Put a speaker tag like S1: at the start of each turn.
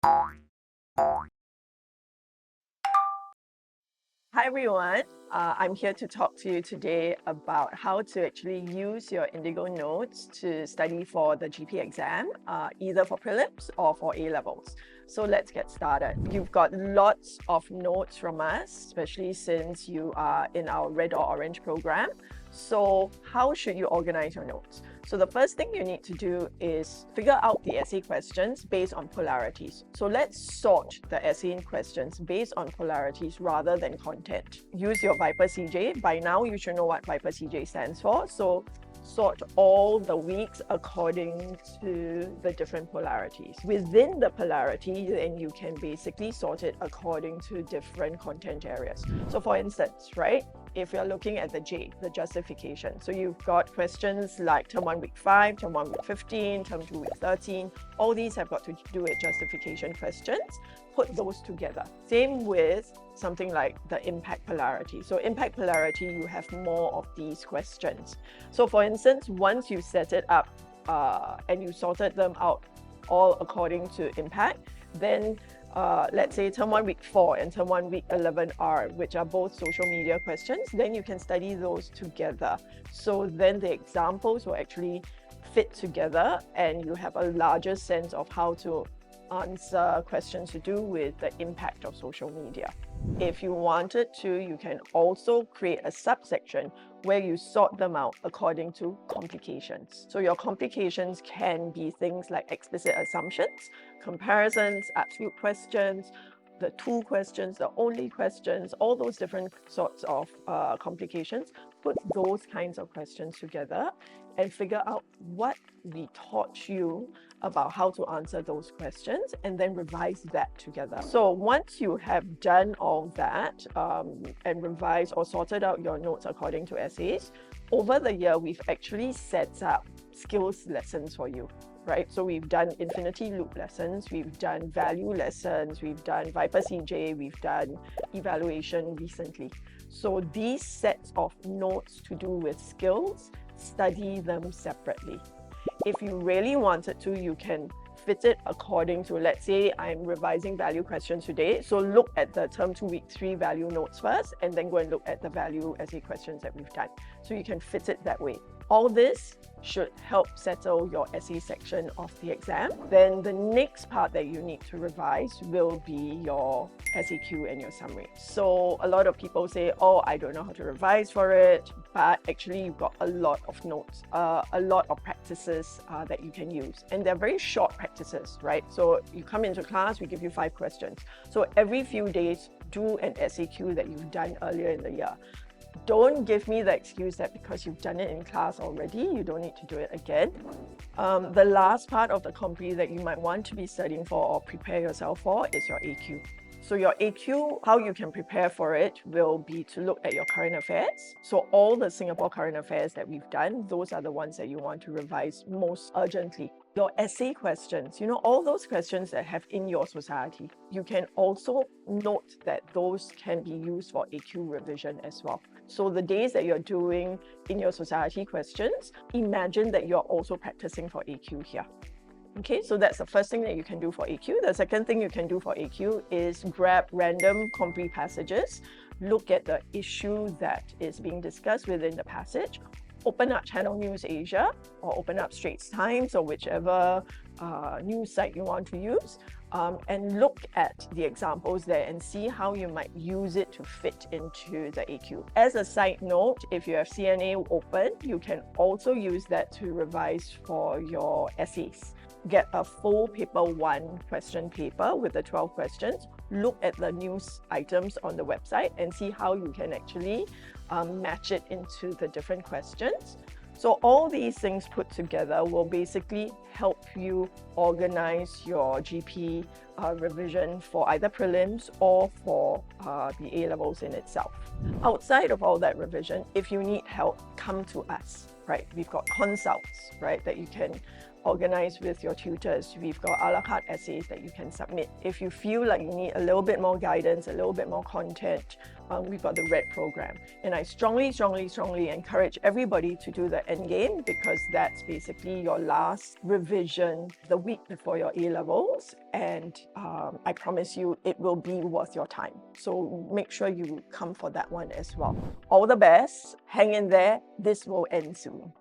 S1: Hi everyone, I'm here to talk to you today about how to actually use your Indigo notes to study for the GP exam, either for prelims or for A-levels. So let's get started. You've got lots of notes from us, especially since you are in our red or orange program. So how should you organize your notes? So the first thing you need to do is figure out the essay questions based on polarities. So let's sort the essay questions based on polarities rather than content. Use your Viper CJ. By now, you should know what Viper CJ stands for. So sort all the weeks according to the different polarities. Within the polarity, then you can basically sort it according to different content areas. So for instance, right, if you're looking at the J, the justification. So you've got questions like term 1 week 5, term 1 week 15, term 2 week 13. All these have got to do with justification questions. Put those together. Same with something like the impact polarity. So impact polarity, you have more of these questions. So for instance, once you set it up and you sorted them out all according to impact, then let's say term 1 week 4 and term 1 week 11 are, which are both social media questions, then you can study those together. So then the examples will actually fit together and you have a larger sense of how to answer questions to do with the impact of social media. If you wanted to, you can also create a subsection where you sort them out according to complications. So your complications can be things like explicit assumptions, comparisons, absolute questions, the two questions, the only questions, all those different sorts of complications. Put those kinds of questions together and figure out what we taught you about how to answer those questions and then revise that together. So once you have done all that and revised or sorted out your notes according to essays, over the year, we've actually set up skills lessons for you. Right, so we've done infinity loop lessons, we've done value lessons, we've done Viper CJ, we've done evaluation recently. So these sets of notes to do with skills, study them separately. If you really wanted to, you can fit it according to, let's say I'm revising value questions today. So look at the term 2 week 3 value notes first, and then go and look at the value essay questions that we've done. So you can fit it that way. All this should help settle your essay section of the exam. Then the next part that you need to revise will be your SAQ and your summary. So a lot of people say, oh, I don't know how to revise for it, but actually you've got a lot of notes, a lot of practices that you can use. And they're very short practices, right? So you come into class, we give you 5 questions. So every few days, do an SAQ that you've done earlier in the year. Don't give me the excuse that because you've done it in class already, you don't need to do it again. The last part of the compre that you might want to be studying for or prepare yourself for is your AQ. So your AQ, how you can prepare for it will be to look at your current affairs. So all the Singapore current affairs that we've done, those are the ones that you want to revise most urgently. Your essay questions, all those questions that have in your society, you can also note that those can be used for AQ revision as well. So the days that you're doing in your society questions, imagine that you're also practicing for AQ here. Okay, so that's the first thing that you can do for AQ. The second thing you can do for AQ is grab random compre passages, look at the issue that is being discussed within the passage, open up Channel News Asia or open up Straits Times or whichever news site you want to use, and look at the examples there and see how you might use it to fit into the AQ. As a side note, if you have CNA open, you can also use that to revise for your essays. Get a full paper 1 question paper with the 12 questions, look at the news items on the website and see how you can actually match it into the different questions. So all these things put together will basically help you organize your GP revision for either prelims or for the A-levels in itself. Outside of all that revision, if you need help, come to us, right? We've got consults, right, that you can organized with your tutors. We've got a la carte essays that you can submit. If you feel like you need a little bit more guidance, a little bit more content, we've got the red program. And I strongly encourage everybody to do the endgame, because that's basically your last revision the week before your A-levels. And I promise you, it will be worth your time. So make sure you come for that one as well. All the best. Hang in there. This will end soon.